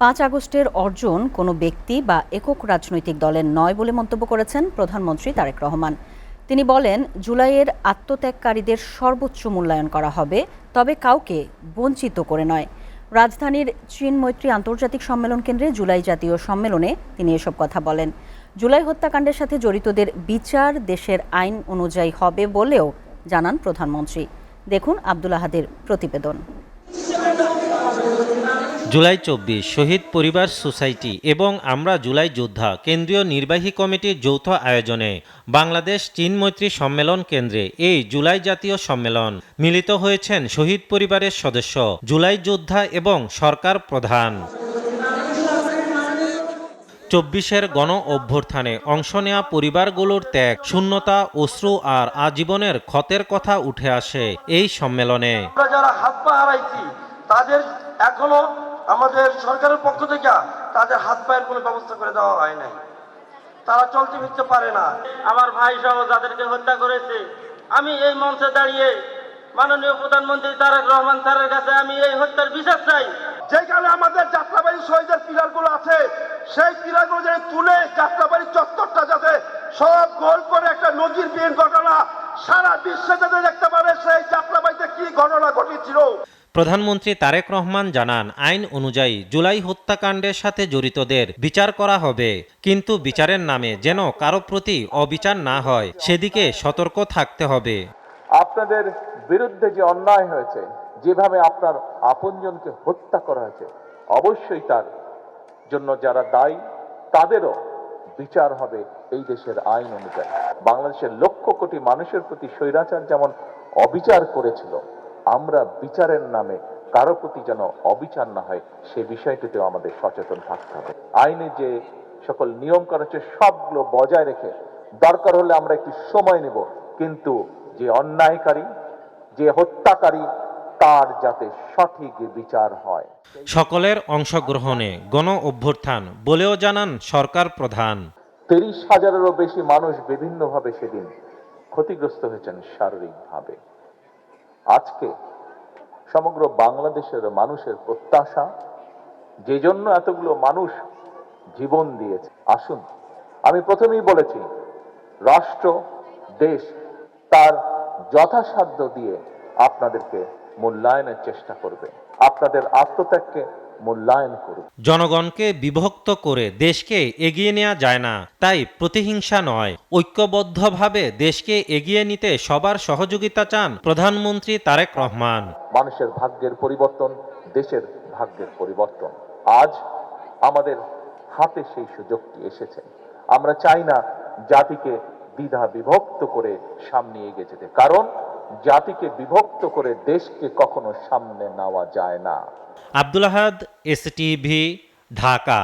5 আগস্টের অর্জন কোনো ব্যক্তি বা একক রাজনৈতিক দলের নয় বলে মন্তব্য করেছেন প্রধানমন্ত্রী তারেক রহমান। তিনি বলেন, জুলাইয়ের আত্মত্যাগকারীদের সর্বোচ্চ মূল্যায়ন করা হবে, তবে কাউকে বঞ্চিত করে নয়। রাজধানীর চীন মৈত্রী আন্তর্জাতিক সম্মেলন কেন্দ্রে জুলাই জাতীয় সম্মেলনে তিনি এসব কথা বলেন। জুলাই হত্যাকাণ্ডের সাথে জড়িতদের বিচার দেশের আইন অনুযায়ী হবে বলেও জানান প্রধানমন্ত্রী। দেখুন আব্দুল আহাদের প্রতিবেদন। জুলাই 24 শহীদ পরিবার সোসাইটি এবং আমরা জুলাই যোদ্ধা কেন্দ্রীয় নির্বাহী কমিটির যৌথ আয়োজনে বাংলাদেশ চীন মৈত্রী সম্মেলন কেন্দ্রে এই জুলাই জাতীয় সম্মেলন মিলিত হয়েছেন শহীদ পরিবারের সদস্য, জুলাই যোদ্ধা এবং সরকার প্রধান। 24-এর গণ অভ্যুত্থানে অংশ নেওয়া পরিবারগুলোর ত্যাগ, শূন্যতা, অশ্রু আর আজীবনের ক্ষতের কথা উঠে আসে এই সম্মেলনে। যারা হাত পা হারাইছি তাদের এখনো আমাদের সরকারের পক্ষ থেকে তাদের হাত পায়ের কোনো ব্যবস্থা করে দেওয়া হয় নাই, তারা চলতে ফিরতে পারে না। আমার ভাই সহ যাদেরকে হত্যা করেছে, আমি এই মঞ্চে দাঁড়িয়ে মাননীয় প্রধানমন্ত্রী তারেক রহমান স্যারের কাছে আমি এই হত্যার বিচার চাই। যেখানে আমাদের যাত্রাবাড়ি শহীদের পিলারগুলো আছে, সেই পিলারগুলো যাতে তুলে যাত্রাবাড়ির চত্বরটা যাতে সব গোল করে একটা নজিরবিহীন ঘটনা সারা বিশ্বে যাতে দেখতে পারে সেই যাত্রাবাড়িতে কি ঘটনা ঘটেছিল। প্রধানমন্ত্রী তারেক রহমান জানান, আইন অনুযায়ী জুলাই হত্যাকাণ্ডের সাথে জড়িতদের বিচার করা হবে, কিন্তু বিচারের নামে যেন কারো প্রতি অবিচার না হয় সেদিকে সতর্ক থাকতে হবে। আপনাদের বিরুদ্ধে যে অন্যায় হয়েছে, যেভাবে আপনার আপনজনকে হত্যা করা হয়েছে, অবশ্যই তার জন্য যারা দায়ী তাদেরও বিচার হবে এই দেশের আইন অনুযায়ী। বাংলাদেশের লক্ষ কোটি মানুষের প্রতি স্বৈরাচার যেমন অবিচার করেছিল, আমরা বিচারের নামে কারো প্রতি যেন অবিচার না হয় সে বিষয়টিতেও আমাদের সচেতন থাকতে হবে। আইনে যে সকল নিয়ম করা হচ্ছে সবগুলো বজায় রেখে দরকার হলে আমরা একটু সময় নেব, কিন্তু যে অন্যায়কারী, যে হত্যাকারী, তার যাতে সঠিক বিচার হয়। সকলের অংশগ্রহণে গণ অভ্যুত্থান বলেও জানান সরকার প্রধান। 30,000-এরও বেশি মানুষ বিভিন্নভাবে সেদিন ক্ষতিগ্রস্ত হয়েছেন শারীরিকভাবে। আজকে সমগ্র বাংলাদেশের মানুষের প্রত্যাশা, যে জন্য এতগুলো মানুষ জীবন দিয়েছে, আসুন, আমি প্রথমেই বলেছি, রাষ্ট্র, দেশ তার যথাসাধ্য দিয়ে আপনাদেরকে মূল্যায়নের চেষ্টা করবে, আপনাদের আত্মত্যাগকে মূল্যায়ন করবে। জনগণকে বিভক্ত করে দেশকে এগিয়ে নেওয়া যায় না, তাই প্রতিহিংসা নয়, ঐক্যবদ্ধভাবে দেশকে এগিয়ে নিতে সবার সহযোগিতা চান প্রধানমন্ত্রী তারেক রহমান। মানুষের ভাগ্যের পরিবর্তন, দেশের ভাগ্যের পরিবর্তন, আজ আমাদের হাতে সেই সুযোগটি এসেছে। আমরা চাই না জাতিকে দ্বিধা বিভক্ত করে সামনে এগিয়ে যেতে, কারণ জাতিকে বিভক্ত করে দেশকে কখনো সামনে নেওয়া যায় না। আব্দুল আহাদ, এসটিভি, ঢাকা।